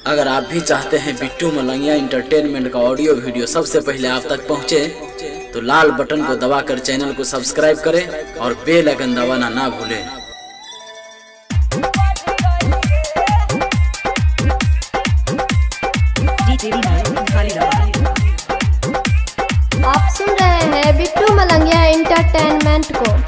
अगर आप भी चाहते हैं बिट्टू मलंगिया इंटरटेनमेंट का ऑडियो वीडियो सबसे पहले आप तक पहुंचे, तो लाल बटन को दबाकर चैनल को सब्सक्राइब करें और बेल आइकन दबाना ना भूलें। आप सुन रहे हैं बिट्टू मलंगिया इंटरटेनमेंट को।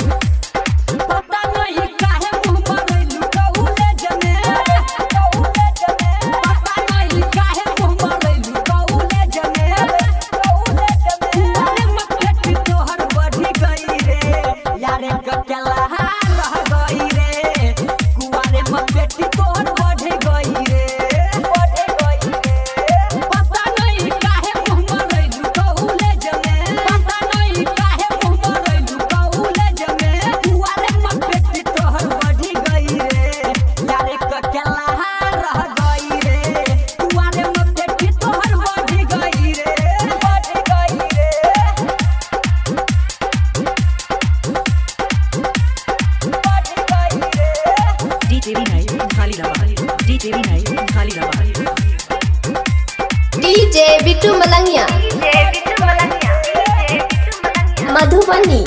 डीजे बिट्टू मलंगिया मधुबनी।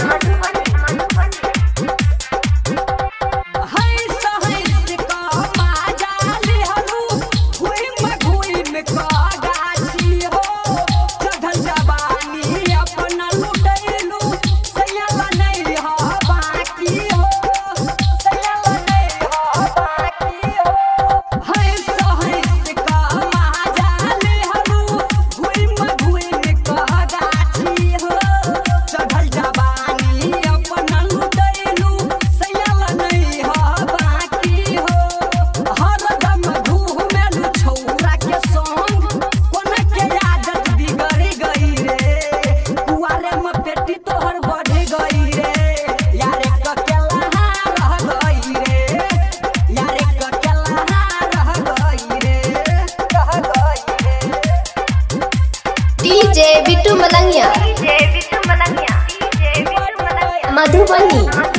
डीजे बिट्टू मलंगिया मधुबनी।